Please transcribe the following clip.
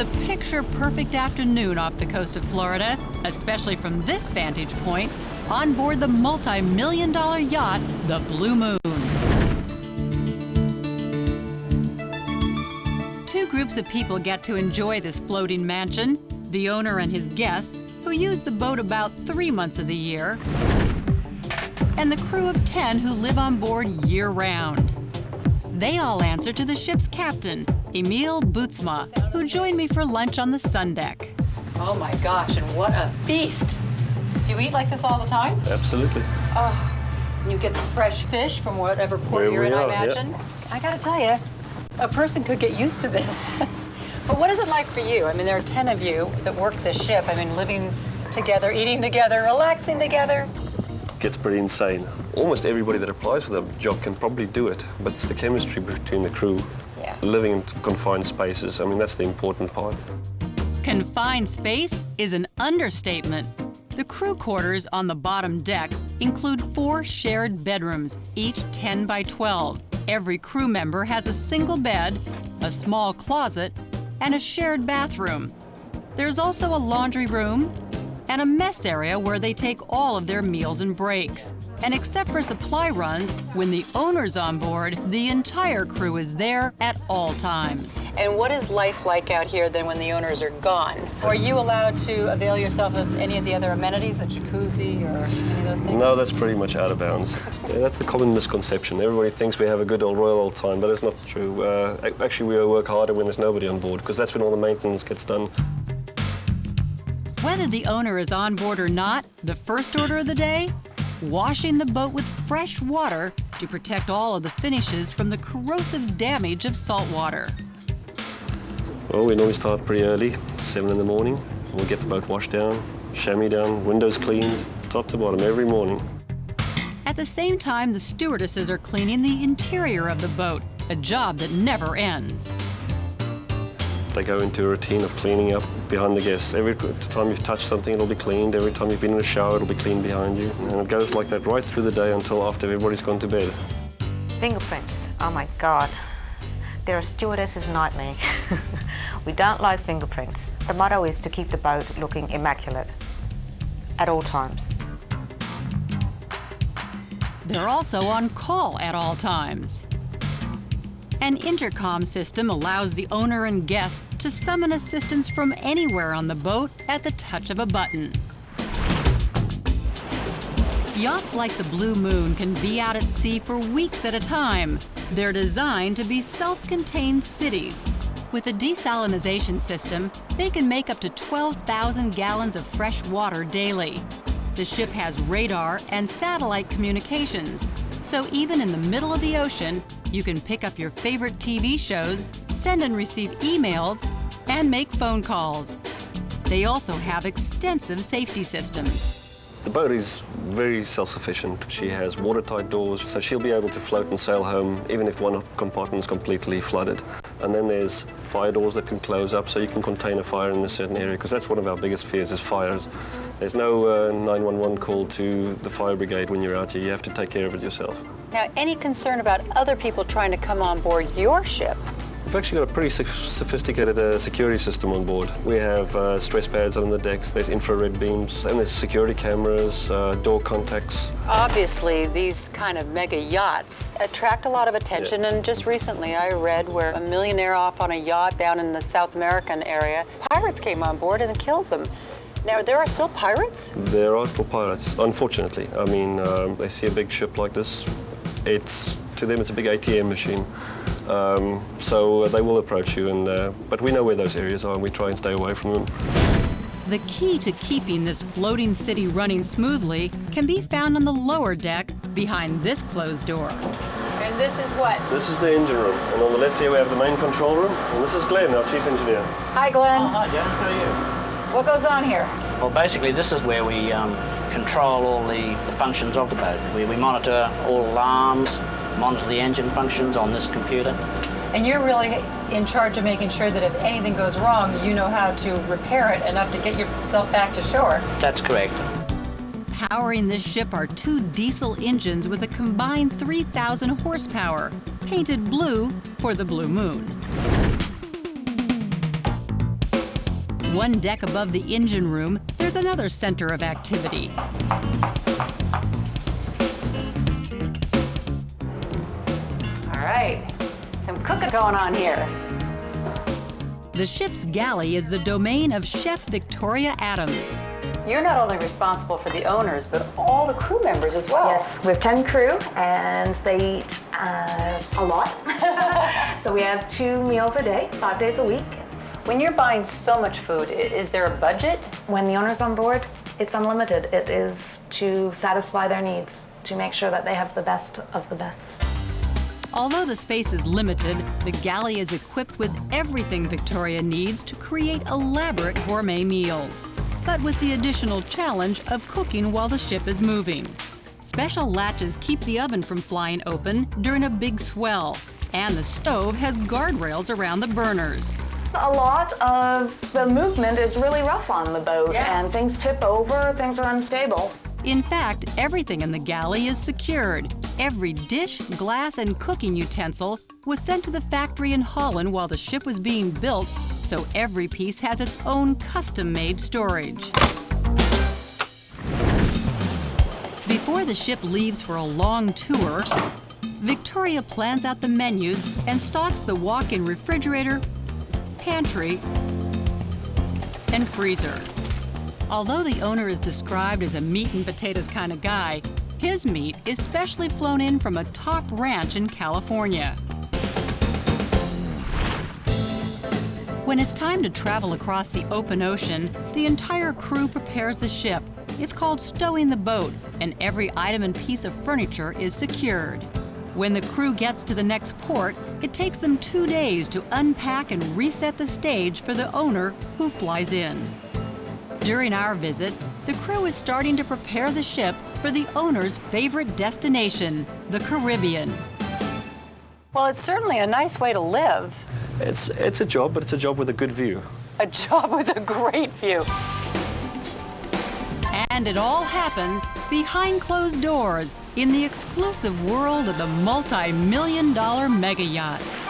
a picture-perfect afternoon off the coast of Florida, especially from this vantage point, on board the multi-million-dollar yacht, the Blue Moon. Two groups of people get to enjoy this floating mansion: the owner and his guests, who use the boat about 3 months of the year, and the crew of 10 who live on board year-round. They all answer to the ship's captain, Emil Bootsma, who joined me for lunch on the sun deck. Oh my gosh, and what a feast! Do you eat like this all the time? Absolutely. Oh, you get the fresh fish from whatever port you're in, I imagine. Yeah. I gotta tell you, a person could get used to this. But what is it like for you? I mean, there are 10 of you that work this ship. I mean, living together, eating together, relaxing together. Gets pretty insane. Almost everybody that applies for the job can probably do it, but it's the chemistry between the crew. Yeah. Living in confined spaces, I mean, that's the important part. Confined space is an understatement. The crew quarters on the bottom deck include 4 shared bedrooms, each 10 by 12. Every crew member has a single bed, a small closet, and a shared bathroom. There's also a laundry room and a mess area where they take all of their meals and breaks. And except for supply runs, when the owner's on board, the entire crew is there at all times. And what is life like out here then when the owners are gone? Are you allowed to avail yourself of any of the other amenities, a jacuzzi or any of those things? No, that's pretty much out of bounds. Yeah, that's the common misconception. Everybody thinks we have a good old royal old time, but it's not true. Actually, we work harder when there's nobody on board, because that's when all the maintenance gets done. Whether the owner is on board or not, the first order of the day: washing the boat with fresh water to protect all of the finishes from the corrosive damage of salt water. Well, we normally start pretty early, 7 in the morning. We'll get the boat washed down, chamois down, windows cleaned, top to bottom every morning. At the same time, the stewardesses are cleaning the interior of the boat, a job that never ends. They go into a routine of cleaning up behind the guests. Every time you've touched something, it'll be cleaned. Every time you've been in a shower, it'll be cleaned behind you. And it goes like that right through the day until after everybody's gone to bed. Fingerprints, oh my God. They're a stewardess's nightmare. We don't like fingerprints. The motto is to keep the boat looking immaculate at all times. They're also on call at all times. An intercom system allows the owner and guests to summon assistance from anywhere on the boat at the touch of a button. Yachts like the Blue Moon can be out at sea for weeks at a time. They're designed to be self-contained cities. With a desalinization system, they can make up to 12,000 gallons of fresh water daily. The ship has radar and satellite communications, so even in the middle of the ocean, you can pick up your favorite TV shows, send and receive emails, and make phone calls. They also have extensive safety systems. The boat is very self-sufficient. She has watertight doors, so she'll be able to float and sail home even if one compartment is completely flooded. And then there's fire doors that can close up so you can contain a fire in a certain area, because that's one of our biggest fears is fires. There's no 911 call to the fire brigade when you're out here. You have to take care of it yourself. Now, any concern about other people trying to come on board your ship? We've actually got a pretty sophisticated security system on board. We have stress pads on the decks, there's infrared beams, and there's security cameras, door contacts. Obviously, these kind of mega yachts attract a lot of attention, and just recently I read where a millionaire off on a yacht down in the South American area, pirates came on board and killed them. Now, there are still pirates? There are still pirates, unfortunately. I mean, they see a big ship like this, to them it's a big ATM machine. So they will approach you, but we know where those areas are and we try and stay away from them. The key to keeping this floating city running smoothly can be found on the lower deck behind this closed door. And this is what? This is the engine room, and on the left here we have the main control room, and this is Glenn, our chief engineer. Hi, Glenn. Oh, hi, Joan. How are you? What goes on here? Well, basically, this is where we control all the functions of the boat. We monitor all alarms, monitor the engine functions on this computer. And you're really in charge of making sure that if anything goes wrong, you know how to repair it enough to get yourself back to shore. That's correct. Powering this ship are 2 diesel engines with a combined 3,000 horsepower, painted blue for the Blue Moon. one deck above the engine room, there's another center of activity. All right, some cooking going on here. The ship's galley is the domain of Chef Victoria Adams. You're not only responsible for the owners, but all the crew members as well. Yes, we have 10 crew and they eat a lot. So we have 2 meals a day, 5 days a week. When you're buying so much food, is there a budget? When the owner's on board, it's unlimited. It is to satisfy their needs, to make sure that they have the best of the best. Although the space is limited, the galley is equipped with everything Victoria needs to create elaborate gourmet meals, but with the additional challenge of cooking while the ship is moving. Special latches keep the oven from flying open during a big swell, and the stove has guardrails around the burners. A lot of the movement is really rough on the boat, and things tip over, things are unstable. In fact, everything in the galley is secured. Every dish, glass, and cooking utensil was sent to the factory in Holland while the ship was being built, so every piece has its own custom-made storage. Before the ship leaves for a long tour, Victoria plans out the menus and stocks the walk-in refrigerator, pantry, and freezer. Although the owner is described as a meat and potatoes kind of guy, his meat is specially flown in from a top ranch in California. When it's time to travel across the open ocean, the entire crew prepares the ship. It's called stowing the boat, and every item and piece of furniture is secured. When the crew gets to the next port, it takes them 2 days to unpack and reset the stage for the owner who flies in. During our visit, the crew is starting to prepare the ship for the owner's favorite destination, the Caribbean. Well, it's certainly a nice way to live. It's a job, but it's a job with a good view. A job with a great view. And it all happens behind closed doors in the exclusive world of the multi-million-dollar mega yachts.